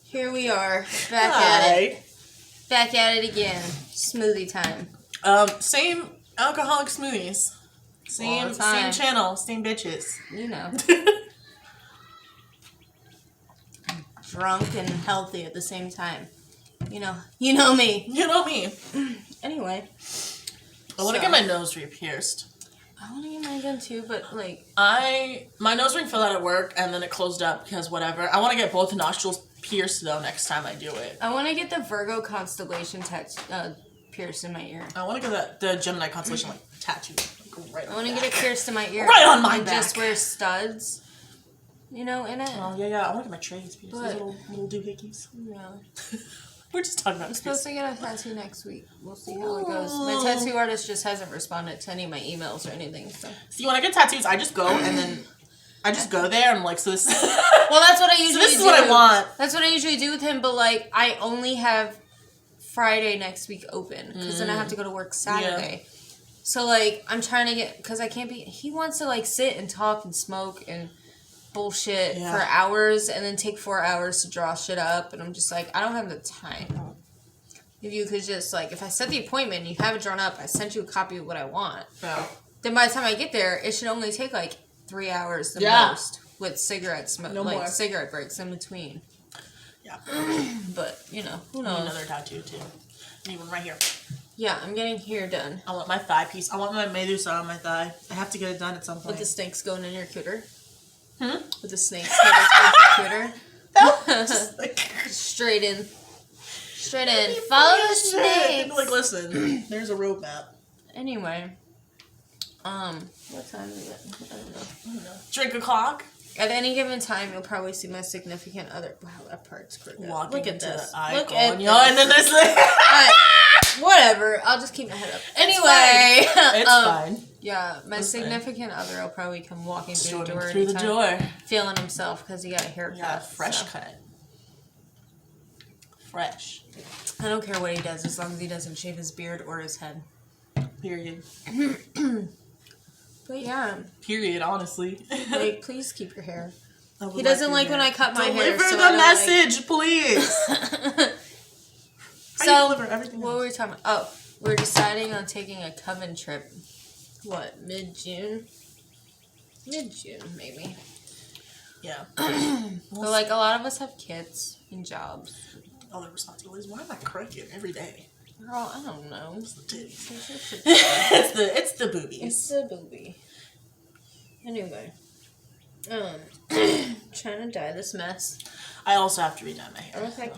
Here we are, back at it again. Smoothie time. Same alcoholic smoothies. Same channel, same bitches. You know. Drunk and healthy at the same time. You know me. You know me. Anyway. I want to get my nose re-pierced. I want to get mine done too, but like... My nose ring fell out at work and then it closed up because whatever. I want to get both nostrils pierced though next time I do it. I want to get the Virgo constellation pierced in my ear. I want to get the Gemini constellation tattooed. Right I want to get it pierced in my ear. Right on my back. Just wear studs, in it. Oh, yeah. I want to get my trays pierced. Those little doohickeys. Yeah. We're just talking about I'm supposed to get a tattoo next week. We'll see how it goes. My tattoo artist just hasn't responded to any of my emails or anything. So. See, when I get tattoos, I just go and then I just go there and I'm like, so this. Well, that's what I usually do. This is what I want. That's what I usually do with him. But like, I only have Friday next week open because then I have to go to work Saturday. Yeah. So like, I'm trying to get because I can't be. He wants to like sit and talk and smoke and bullshit for hours and then take 4 hours to draw shit up, and I'm just like, I don't have the time. If you could just like, if I set the appointment and you have it drawn up, I sent you a copy of what I want. Yeah. Then by the time I get there, it should only take like 3 hours the most with cigarette smoke, cigarette breaks in between. Yeah. But who knows? I need another tattoo too. I need one right here. Yeah, I'm getting here done. I want my thigh piece. I want my Medusa on my thigh. I have to get it done at some point. With the snakes going in your cooter. With the snakes going in your cooter. Straight in. Follow the snakes. Like, listen, there's a roadmap. Anyway. What time is it? I don't know. Drink a clock. At any given time, you'll probably see my significant other. Wow, that part's crooked. Look at this. Look at this. And then there's like... Whatever. I'll just keep my head up. Anyway. It's fine. Yeah, my significant other will probably come walking through the door. Through the door. Feeling himself because he got a haircut. Yeah, fresh cut. Fresh. I don't care what he does as long as he doesn't shave his beard or his head. Period. But yeah. Period, honestly. Like, please keep your hair. He doesn't like when I cut my hair. Deliver the message, please. So, what were we talking about? Oh, we're deciding on taking a coven trip. What, mid-June? Mid-June, maybe. Yeah. But, like, a lot of us have kids and jobs. Other responsibilities. Why am I crooked every day? Girl, I don't know. It's the titties. it's the boobies. It's the boobie. Anyway. Trying to dye this mess. I also have to redye my hair. I look like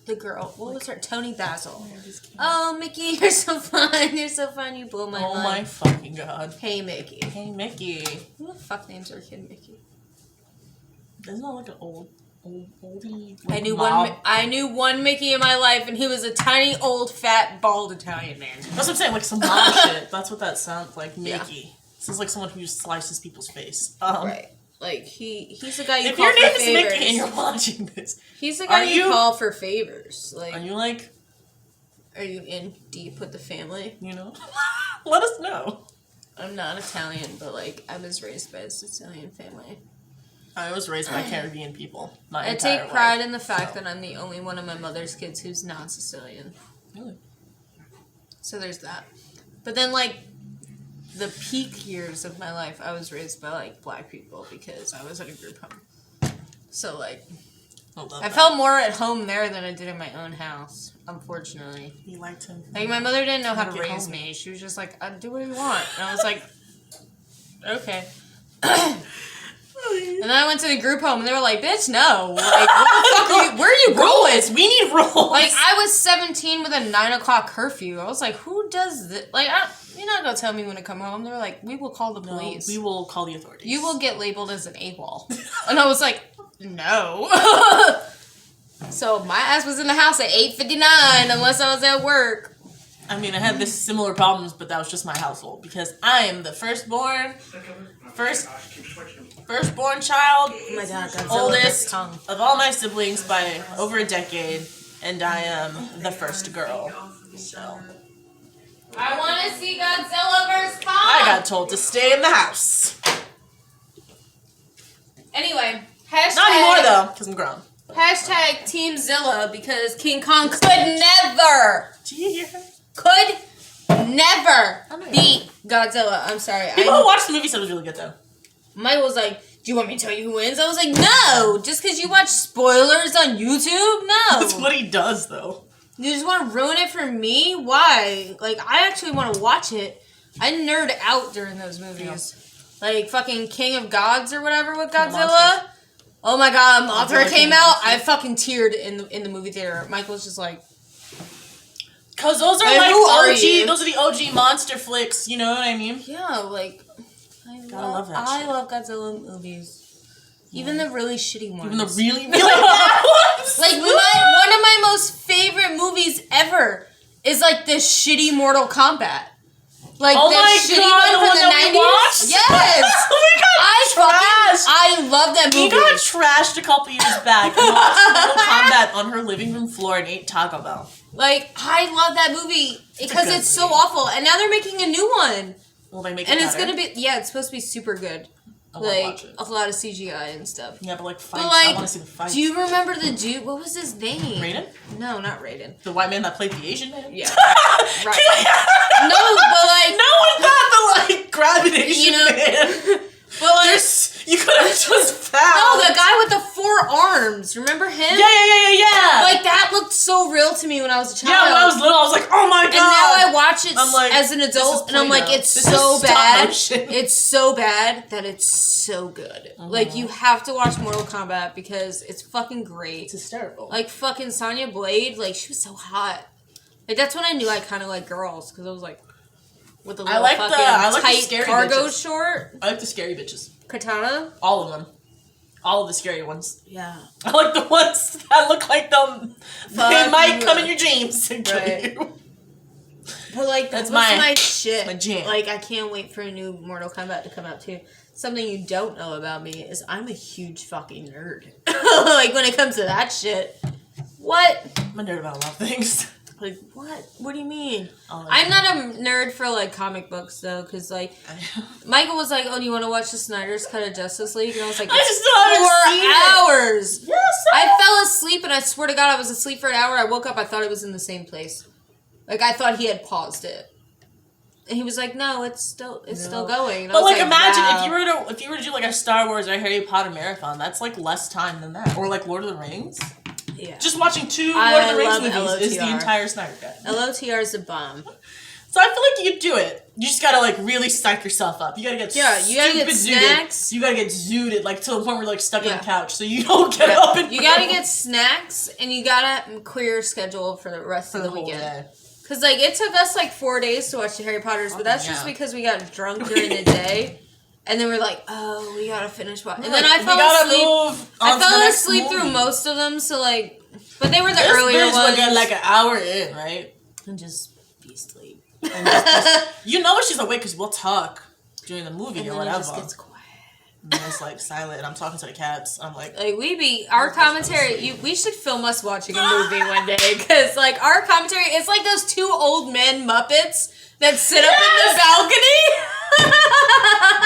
the girl. What was her? Tony Basil. Oh, Mickey, you're so fun. You're so fun. You blow my mind. Oh my fucking god. Hey, Mickey. Hey, Mickey. Who the fuck names their kid Mickey? Isn't that like an oldie? Like I knew one Mickey in my life, and he was a tiny, old, fat, bald Italian man. That's what I'm saying. Like some mob shit. That's what that sounds like. Mickey. Yeah. Sounds like someone who just slices people's face. Right. Like, he's the guy you if call for favors. If your name is Mickey and you're watching this, he's the guy you call for favors. Like, are you like... Are you in deep with the family? Let us know. I'm not Italian, but, like, I was raised by a Sicilian family. I was raised by Caribbean people. I take pride in the fact that I'm the only one of my mother's kids who's not Sicilian. Really? So there's that. But then, like... The peak years of my life, I was raised by, like, black people because I was at a group home. So, like, I felt more at home there than I did in my own house, unfortunately. You liked him. Like, my mother didn't know how to raise me. She was just like, do what you want. And I was like, okay. And then I went to the group home, and they were like, bitch, no. Like, what the fuck are you, where are you going? We need rules. Like, I was 17 with a 9 o'clock curfew. I was like, who does this? Like, you're not going to tell me when to come home. They were like, we will call the police. No, we will call the authorities. You will get labeled as an AWOL. And I was like, no. So my ass was in the house at 8:59 unless I was at work. I mean, I had this similar problems, but that was just my household because I am the firstborn child, oh my God, oldest of all my siblings by over a decade, and I am the first girl. So I want to see Godzilla vs. Kong. I got told to stay in the house. Anyway, hashtag... Not anymore, though, because I'm grown. Hashtag Team Zilla because King Kong could never. Do you hear her? Could never beat Godzilla. I'm sorry. People who watched the movie said it was really good though. Michael was like, do you want me to tell you who wins? I was like, no. Just because you watch spoilers on YouTube? No. That's what he does though. You just want to ruin it for me? Why? Like, I actually want to watch it. I nerd out during those movies. Yeah. Like, fucking King of Gods or whatever with Godzilla. Oh my god, Mothra came out. I fucking teared in the movie theater. Michael's just like... Because those are like OG, those are the OG monster flicks, you know what I mean? Yeah, like... I love Godzilla movies. Even the really shitty ones. Even the really, really bad ones. Like, one of my most favorite movies ever is, like, the shitty Mortal Kombat. Like, the shitty one from the 90s. Yes! Oh my god, I love that movie. He got trashed a couple years back and watched Mortal Kombat on her living room floor and ate Taco Bell. Like, I love that movie because it's so awful. And now they're making a new one. Will they make it better? It's gonna be, it's supposed to be super good. Like, a lot of CGI and stuff. Yeah, but like fights, I want to see the fights. Do you remember the dude, what was his name? Raiden? No, not Raiden. The white man that played the Asian man? Yeah. Right. No, but like... No one thought the, like, grab an Asian man. But like... You could have just found... No, the guy with the 4 arms. Remember him? Yeah. Like, that looked so real to me when I was a child. Yeah, when I was little, I was like, oh my god. And now I watch it as an adult, and I'm like, it's so bad. It's so bad that it's so good. Mm-hmm. Like, you have to watch Mortal Kombat because it's fucking great. It's hysterical. Like, fucking Sonya Blade, like, she was so hot. Like, that's when I knew I kind of like girls, because I was like, with the little tight scary cargo bitches. short. I like the scary bitches. Katana? All of them. All of the scary ones. Yeah. I like the ones that look like them. They might come in your dreams and kill you. But like, that's my shit. My jam. Like, I can't wait for a new Mortal Kombat to come out too. Something you don't know about me is I'm a huge fucking nerd. Like, when it comes to that shit. What? I'm a nerd about a lot of things. Like, what? What do you mean? I'm not a nerd for, like, comic books, though, because, like, Michael was like, oh, do you want to watch the Snyder's Cut of Justice League? And I was like, it's 4 hours! Yes! I fell asleep, and I swear to God, I was asleep for an hour. I woke up, I thought it was in the same place. Like, I thought he had paused it. And he was like, no, it's still going. And but, like, imagine wow. if you were to do, like, a Star Wars or Harry Potter marathon, that's, like, less time than that. Or, like, Lord of the Rings. Yeah. Just watching 2 Lord of the Rings movies is the entire Snyder Cut. LOTR is a bomb. So I feel like you do it. You just gotta like really psych yourself up. You gotta get you gotta get snacks. You gotta get zooted like to the point where you're like stuck on the couch, so you don't get up and. You gotta get snacks, and you gotta clear your schedule for the rest of the weekend. Cause like it took us like 4 days to watch the Harry Potters, but that's just because we got drunk during the day. And then we're like, oh, we gotta finish watching. And then I fell asleep through most of them, so like, but they were the earlier ones. Would get like an hour in, right? And just be asleep. And just, you know she's awake because we'll talk during the movie or whatever. It just gets quiet. And then it's like silent, and I'm talking to the cats. I'm like our commentary. We should film us watching a movie one day, because like our commentary, it's like those 2 old men Muppets that sit up in the balcony.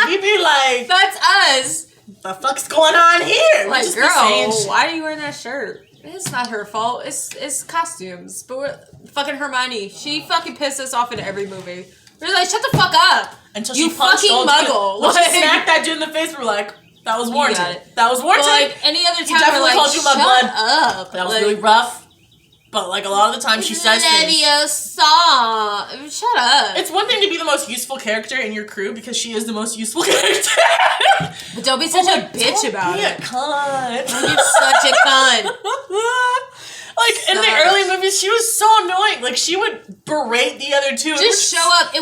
We be like, that's us. The fuck's going on here? Like, girl, why are you wearing that shirt? It's not her fault. It's costumes. But fucking Hermione, she fucking pissed us off in every movie. We're like, shut the fuck up. Until you she punched fucking muggle. When she smacked that dude in the face, we're like, that was warranted. That was warranted. But like any other time, definitely called you my shut blood. up. That was really rough. But like a lot of the time, she says things. Shut up. It's one thing to be the most useful character in your crew because she is the most useful character. But don't be such a bitch about it. Cunt. Don't be such a cunt. Like in the early movies, she was so annoying. Like she would berate the other 2. Just show up. She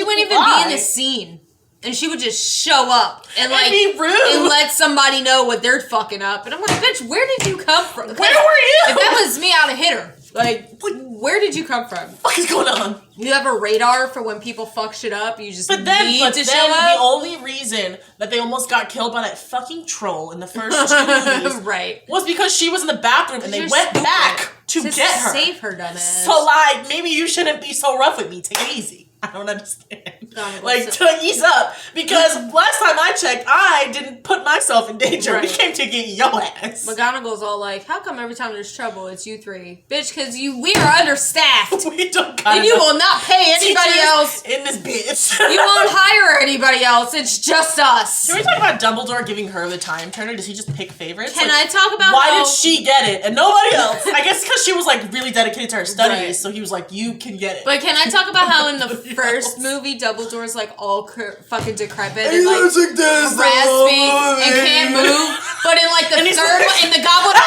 wouldn't even be in the scene. And she would just show up and like be rude and let somebody know what they're fucking up. And I'm like, bitch, where did you come from? Where were you? If that was me, I'd have hit her. Like, where did you come from? What is going on? You have a radar for when people fuck shit up. You just need to show up. The only reason that they almost got killed by that fucking troll in the first 2 movies was because she was in the bathroom and they went back to get her. Save her, dumbass. So like, maybe you shouldn't be so rough with me. Take it easy. I don't understand. like to ease up, because last time I checked, I didn't put myself in danger. Right. We came to get your ass. McGonagall's all like, how come every time there's trouble, it's you three? Bitch, because we are understaffed. We don't got and you will not pay anybody else. In this bitch. You won't hire anybody else. It's just us. Can we talk about Dumbledore giving her the time turner? Does he just pick favorites? Can I talk about why did she get it and nobody else? I guess because she was like really dedicated to her studies, right. so he was like, you can get it. But can I talk about how in the first movie, Dumbledore's like all fucking decrepit and like raspy and can't move, but in like the third one, in the Goblet of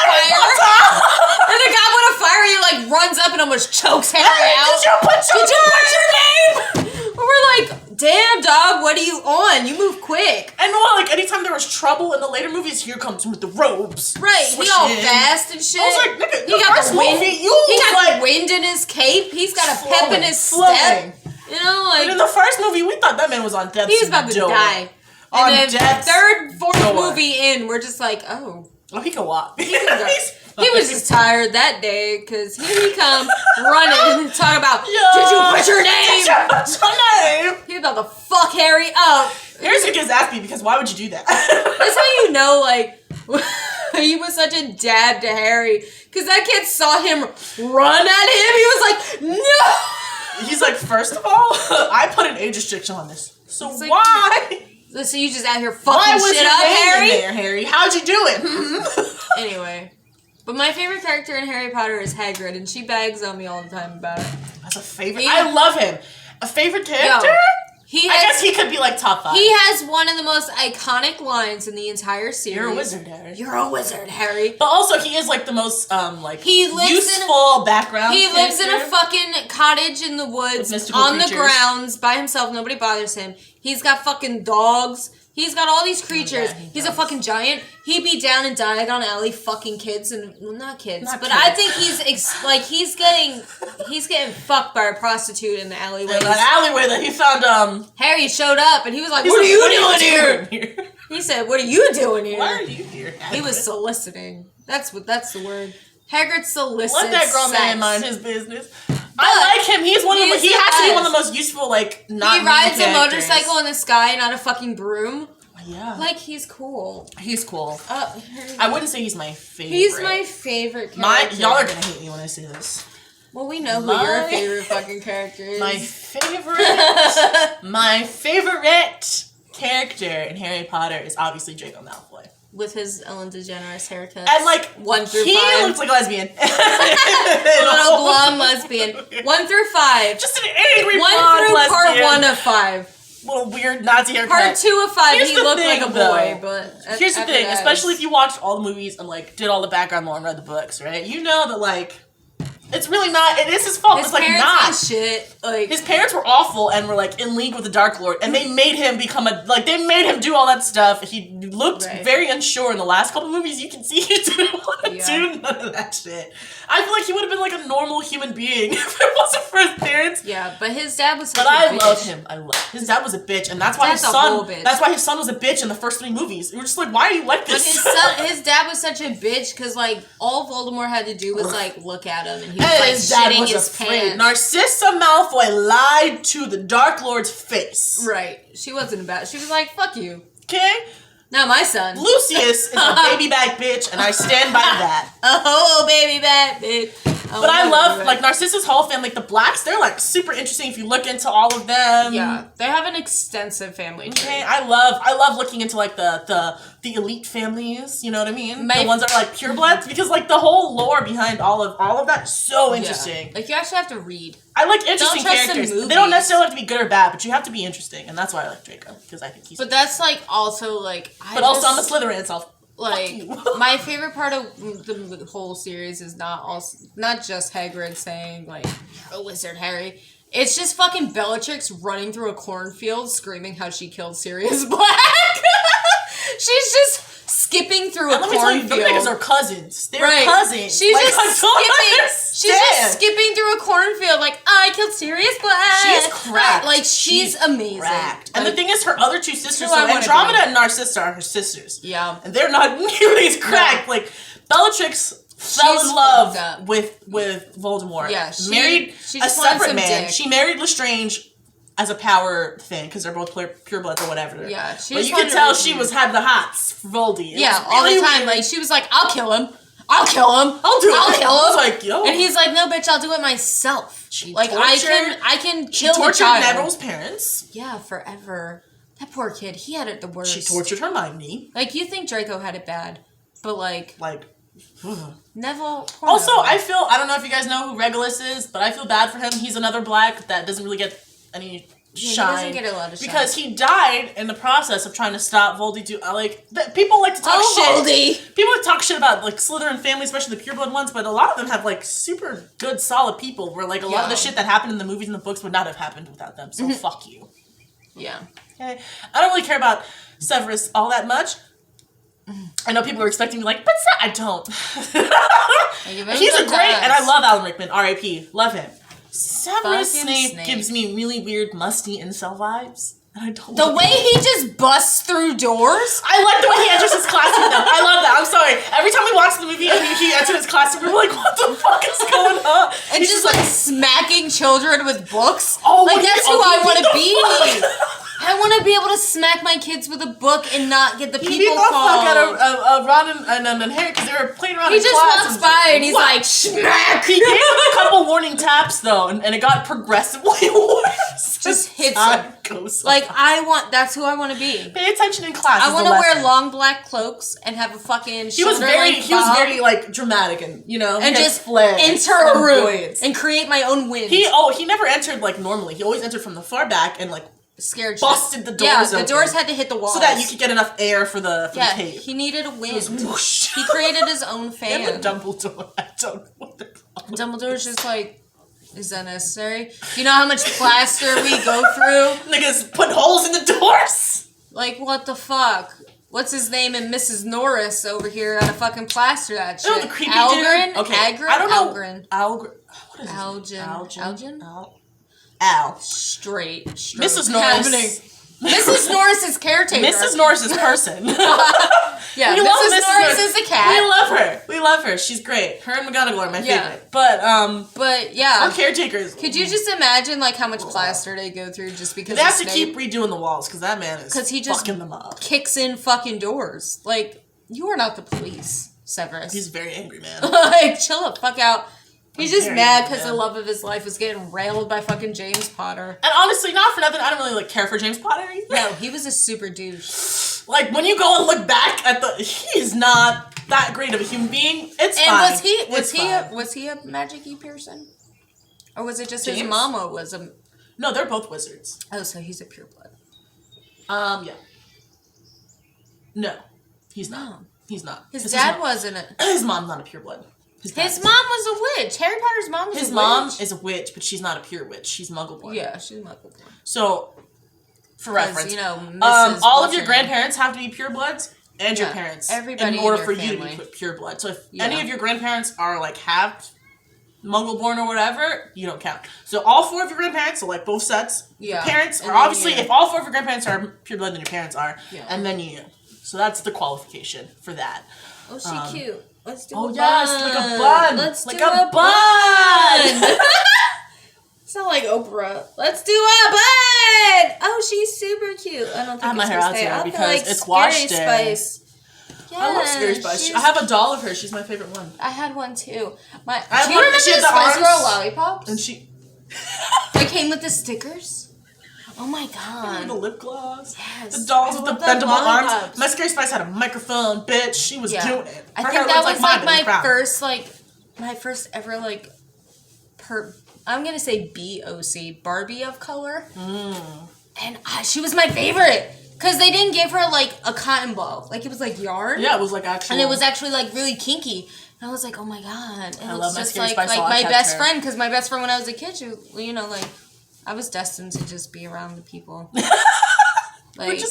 Fire, he like runs up and almost chokes Harry out. Did you put your name? We're like, damn dog, what are you on? You move quick. And well, like anytime there was trouble in the later movies, here comes him with the robes. Right, he all fast and shit. I was like, nigga, he got the wind. He got like, the wind in his cape. He's got a pep in his step. You know, like. But in the first movie, we thought that man was on death's He was about to die. On and then death's third, fourth door. movie in, we're just like, oh. Oh, he can walk. He was just tired that day because here he come running and talking about, did you put your name? Did you put your name? He was about to fuck Harry up. Harry's gonna get asked me because why would you do that? That's how you know, like, he was such a dad to Harry. Because that kid saw him run at him. He was like, no. He's like, first of all, I put an age restriction on this. So like, why? So you just out here fucking shit up, Harry? There, Harry? How'd you do it? Anyway. But my favorite character in Harry Potter is Hagrid, and she bags on me all the time about it. That's a favorite. I love him. A favorite character? I guess he could be like top 5. He has one of the most iconic lines in the entire series. You're a wizard, Harry. You're a wizard, Harry. But also, he is like the most like he lives useful background. He lives in a fucking cottage in the woods on the grounds by himself. Nobody bothers him. He's got fucking dogs. He's got all these creatures. He's a fucking giant. He beat down and Diagon Alley fucking kids and not kids. I think he's getting fucked by a prostitute in the alleyway. That alleyway that he found. Harry showed up and he was like, "What are you doing here?" He said, "What are you doing here?" Why are you here? Hagrid? He was soliciting. That's the word. Hagrid solicits. Let that grown man mind his business. I like him. He's one of the. He has to be one of the most useful. Like, not. He rides a motorcycle in the sky, not a fucking broom. Yeah. Like, he's cool. He's cool. I wouldn't say he's my favorite. He's my favorite character. Y'all are gonna hate me when I say this. Well, we know who your favorite fucking character is. My favorite character in Harry Potter is obviously Draco Malfoy. With his Ellen DeGeneres haircut. And like 1 through 5. He looks like a lesbian. A little blonde lesbian. 1 through 5. Just an angry 1 blonde through lesbian. part 1 of 5. Little weird Nazi haircut. Part 2 of 5, he looked like a boy, but here's the thing, especially if you watched all the movies and like did all the background lore and read the books, right? You know that like it's really not. It is his fault. It's like not shit. Like his parents were awful and were like in league with the Dark Lord, and they made him become they made him do all that stuff. He looked very unsure in the last couple movies. You can see he didn't want to do none of that shit. I feel like he would have been like a normal human being if it wasn't for his parents. Yeah, but his dad was. But I love him. His dad was a bitch, and that's why his son. That's why his son was a bitch in the first 3 movies. We were just like, why are you like this? But his dad was such a bitch because like all Voldemort had to do was like look at him, and he was like shitting his pants. Narcissa Malfoy lied to the Dark Lord's face. Right. She wasn't about. She was like, "Fuck you." Okay. Not my son. Lucius is a baby back bitch, and I stand by that. Oh, baby back bitch. But I love, like, Narcissa's whole family, like, the Blacks, they're, like, super interesting if you look into all of them. Yeah, they have an extensive family tree. Okay, I love looking into, like, the elite families, you know what I mean? The ones that are, like, purebloods, because, like, the whole lore behind all of that is so interesting. Yeah. Like, you actually have to read. I like interesting characters. They don't necessarily have to be good or bad, but you have to be interesting, and that's why I like Draco, because I think he's... But that's, like, also, like... also, I'm a Slytherin, so... Like, my favorite part of the whole series is not just Hagrid saying, like, "You're a wizard, Harry." It's just fucking Bellatrix running through a cornfield screaming how she killed Sirius Black. She's just skipping through a cornfield. Them niggas are cousins. They're cousins. She's just skipping through a cornfield like, I killed Sirius Black. She's cracked. Like, she's amazing. Cracked. And the thing is, her other 2 sisters, so Andromeda and Narcissa are her sisters. Yeah. And they're not nearly as cracked. No. Like, Bellatrix fell in love with Voldemort. Yeah. Married a separate man. Dick. She married Lestrange as a power thing because they're both purebloods or whatever. Yeah, but you can tell she had the hots for Voldy. All the time. Like she was like, "I'll kill him. I'll kill him. I'll kill him." I was like, yo. And he's like, "No, bitch, I'll do it myself. I can kill the child." She tortured Neville's parents. Yeah, forever. That poor kid. He had it the worst. She tortured Hermione. Like you think Draco had it bad, but like. Neville. Also, Neville. I don't know if you guys know who Regulus is, but I feel bad for him. He's another black that doesn't really get any shine. He doesn't get a lot of shine. Because he died in the process of trying to stop Voldy. People like to talk shit. Voldy! People like to talk shit about like Slytherin family, especially the pureblood ones, but a lot of them have like super good, solid people where like a lot of the shit that happened in the movies and the books would not have happened without them. So fuck you. Yeah. Okay. I don't really care about Severus all that much. I know people are expecting me like, but I don't. He's a great, and I love Alan Rickman, R.I.P. Love him. Severus Snape gives me really weird, musty incel vibes. And I don't the way he just busts through doors? I like the way he enters his classroom though. I love that. I'm sorry. Every time we watch the movie and he enters his classroom, we're like, what the fuck is going on? And he's just like smacking children with books. Oh, like that's who I want to be. I want to be able to smack my kids with a book and not get the people called. He beat the fuck out of Ron and Harry because they were playing around in class. He just walks by and he's like, smack! He gave him a couple warning taps, though, and it got progressively worse. Just hits him. Like, that's who I want to be. Pay attention in class. I want to wear long black cloaks and have a fucking He was very, like, dramatic and, and just enter a room and create my own wind. He never entered, like, normally. He always entered from the far back and, like, scared busted the doors open. The doors had to hit the walls. So that you could get enough air for the tape. He needed a wind. He created his own fan. And Dumbledore. I don't know what they're called. Dumbledore's just like, is that necessary? Do you know how much plaster we go through? Niggas put holes in the doors! Like, what the fuck? What's his name and Mrs. Norris over here on a fucking plaster that shit? Oh, the creepy Algren? dude? Okay. Agrin? I don't know. Algren. What is Algin? Al. Straight. Mrs. Norris. Mrs. Norris is caretaker. Mrs. Norris is person. Yeah, we Mrs. Norris is a cat. We love her. She's great. Her and McGonagall are my favorite. But yeah, our caretakers. Could you just imagine like how much plaster they go through just because they have to keep redoing the walls because that man is he just fucking them up. Kicks in fucking doors. Like you are not the police, Severus. He's a very angry man. Like chill the fuck out. He's just mad because the love of his life was getting railed by fucking James Potter. And honestly, not for nothing, I don't really like care for James Potter either. No, he was a super douche. Like when you go and look back at he is not that great of a human being. It's fine. Was he a magic-y person? Or was it just James? His mama was a... No, they're both wizards. Oh, so he's a pureblood. Yeah. No, he's not. No. He's not. His dad wasn't a... His mom's not a pureblood. His mom was a witch. Harry Potter's mom was a witch. His mom is a witch, but she's not a pure witch. She's muggle-born. Yeah, she's muggle-born. So, for reference, Mrs. all of your grandparents have to be purebloods, and your parents. Everybody in order in for family. you to be pureblood. So if any of your grandparents are like half muggle-born or whatever, you don't count. So all four of your grandparents, so like both sets, parents are obviously, if all four of your grandparents are pureblood, then your parents are, and then you. So that's the qualification for that. Oh, she cute. Let's do a bun. Like a bun. Let's like do a bun. It's not like Oprah. Let's do a bun. Oh, she's super cute. I don't think I have my hair out today because it's wash day. Spice. Yeah, I love Scary Spice. I have a doll of her. She's my favorite one. I had one too. Do you the remember the Spice Girl lollipops? And she. They came with the stickers. Oh my god. The lip gloss. Yes. The dolls with the bendable arms. My Scary Spice had a microphone, bitch. She was doing it. I think that was like my first ever I'm gonna say BOC, Barbie of color. And she was my favorite. Because they didn't give her like a cotton ball. Like it was like yarn. Yeah, it was like actual. And it was actually like really kinky. And I was like, oh my god. And I it love was my just Scary like Spice my best friend. Because my best friend when I was a kid, she was, like I was destined to just be around the people. Like,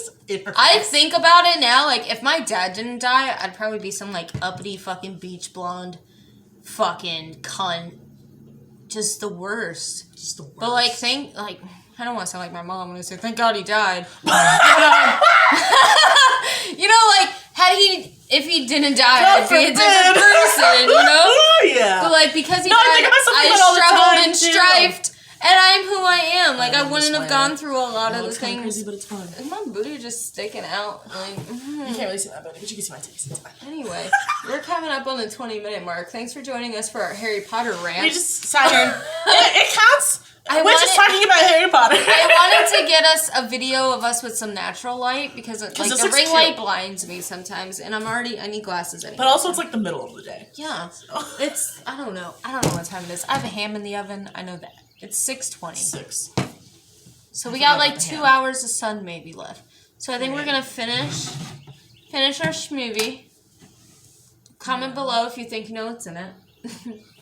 I think about it now, like, if my dad didn't die, I'd probably be some, like, uppity fucking beach blonde fucking cunt. Just the worst. Just the worst. But, like, I don't want to sound like my mom when I say, thank God he died. If he didn't die, I'd be a different person, Yeah. But, like, because he died, I struggled and strived. I'm who I am. Like, I I'm wouldn't just have wearing gone through a lot of the it's kind of things. crazy, but it's fun. Is my booty just sticking out? Like, You can't really see my booty, but you can see my titties. It's fine. Anyway, we're coming up on the 20-minute mark. Thanks for joining us for our Harry Potter rant. We just sat here. it counts. We're just talking about Harry Potter. I wanted to get us a video of us with some natural light because like the ring light blinds me sometimes, and I need glasses anyway. But also, it's like the middle of the day. Yeah, it's I don't know what time it is. I have a ham in the oven. I know that it's 6:20. 6. So we got like 2 hours of sun maybe left. So I think we're gonna finish our schmovie. Comment below if you think you know what's in it.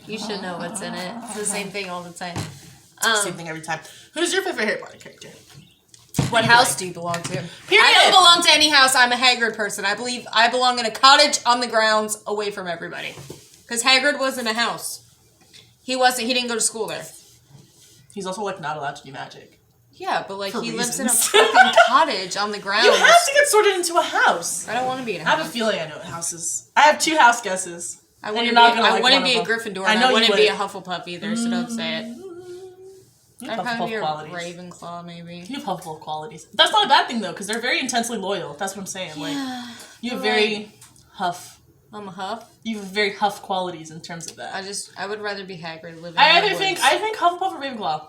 You should know what's in it. It's the same thing all the time. Same thing every time. Who's your favorite Harry Potter character? What house do you belong to? Period. I don't belong to any house. I'm a Hagrid person. I believe I belong in a cottage on the grounds away from everybody. Because Hagrid was in a house. He didn't go to school there. He's also like not allowed to do magic. Yeah, but like For he lives reasons. in a fucking cottage on the grounds. You have to get sorted into a house. I don't want to be in a I house. have a feeling I know what house is. I have 2 house guesses. I wouldn't be a Gryffindor. I know I wouldn't you be a would. Hufflepuff either, so don't say it. You I'd have probably be a Hufflepuff qualities. Ravenclaw, maybe. You have Hufflepuff qualities. That's not a bad thing though, because they're very intensely loyal. That's what I'm saying. Yeah, like you have very Huff. I'm a Huff. You have very Huff qualities in terms of that. I would rather be Hagrid living. I in the think woods. Hufflepuff or Ravenclaw.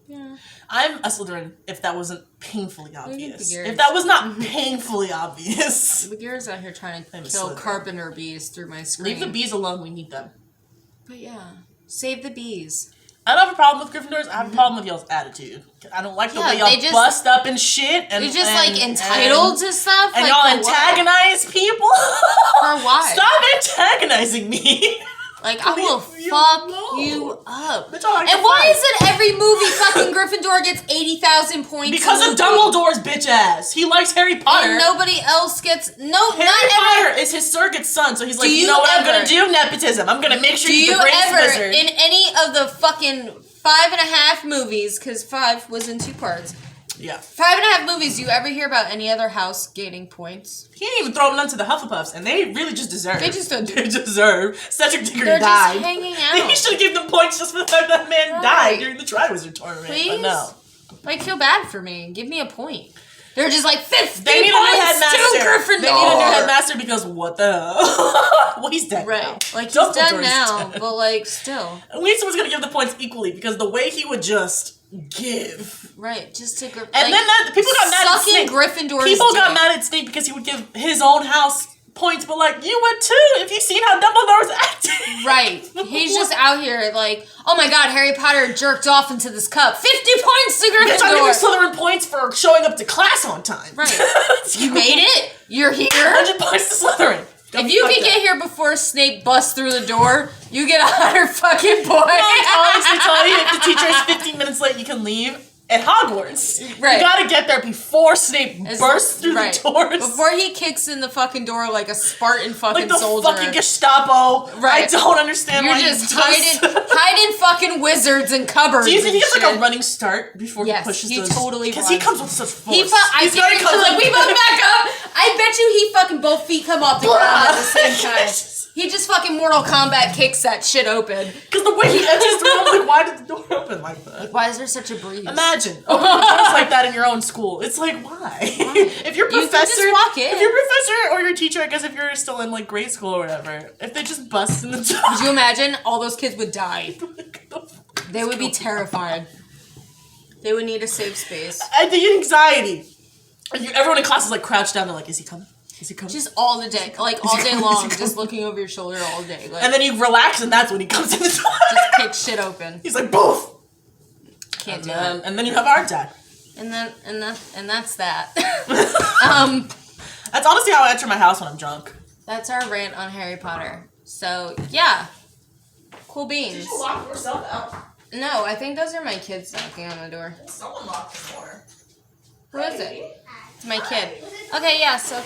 Yeah. I'm a Slytherin if that wasn't painfully obvious. yours. If that was not painfully obvious. But Garrett's out here trying to I'm a kill Slytherin. carpenter bees through my screen. Leave the bees alone, we need them. But yeah, save the bees. I don't have a problem with Gryffindors, I have a problem with y'all's attitude. I don't like the way y'all just bust up and shit. And You're just like entitled to stuff? And like, y'all for what? antagonize people? For why? Stop antagonizing me! Like, I will Leave you fuck alone. you up. Bitch, I like And to why fight. is it every movie fucking Gryffindor gets 80,000 points? Because in of the movie? Dumbledore's bitch ass. He likes Harry Potter. And nobody else gets... No, Harry not Potter every... is his surrogate son, so he's like, Do you you know what I'm ever- gonna do? Nepotism. I'm gonna make sure Do he's you the greatest ever, wizard. in any of the fucking 5.5 movies, because 5 was in 2 parts, Yeah. 5.5 movies, do you ever hear about any other house gaining points? He didn't even throw none to the Hufflepuffs, and they really just deserve. They just don't do They deserve. Cedric Diggory They're died. just hanging out. He should have given them points just for the fact that man Right. died during the Triwizard Tournament. Please? But no. Like, feel bad for me. Give me a point. They're just like, 50 They need a new points headmaster. to Gryffindor! They need a new headmaster because what the hell? Well, he's dead now. Right. Like, he's Dumbledore done is now, dead. but, like, still. At least someone's gonna give the points equally because the way he would just give. Right, just to... And then that, people got mad at Sucking Snape. Gryffindor's People got dick. mad at Snape because he would give his own house points, but like, you would too if you seen how Dumbledore was acting. Right. He's just out here like, oh my god, Harry Potter jerked off into this cup. 50 points to Bitch, I'm giving Gryffindor! Slytherin points for showing up to class on time. Right. You made it. You're here. 100 points to Slytherin. If you can get here before Snape busts through the door, you get 100 fucking points. I'll honestly tell you, if the teacher is 15 minutes late, you can leave. At Hogwarts, Right. You gotta get there before Snape bursts through right. the doors. Before he kicks in the fucking door like a Spartan fucking like the soldier. fucking Gestapo. Right. I don't understand You're why just he does. hiding fucking wizards in cupboards. Do you think he and gets like a shit. running start before Yes, he pushes he those? totally Because he runs. comes with such force. I He's gonna come like, we both back up. I bet you he fucking both feet come off the ground at the same time. He just fucking Mortal Kombat kicks that shit open. Because the way he enters the room, like, why did the door open like that? Why is there such a breeze? Imagine opening doors like that in your own school. It's like, why? If your You can professor, just walk in. if your professor or your teacher, I guess if you're still in like grade school or whatever, if they just bust in the door, Could you imagine? All those kids would die. They would be terrified. They would need a safe space. And the anxiety. Everyone in class is like crouched down. They're like, is he coming? Is he coming? Just all the day, like all day long, just looking over your shoulder all day. Like, And then you relax, and that's when he comes in the door. just kick shit open. He's like, boof. Can't do And, it. and then you have a heart attack. And that's that. That's honestly how I enter my house when I'm drunk. That's our rant on Harry Potter. So yeah, cool beans. lock yourself out? No, I think those are my kids knocking on the door. Someone locked the door. Who is it? It's my kid. Okay, yeah. So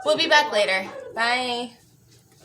we'll be back later. Bye.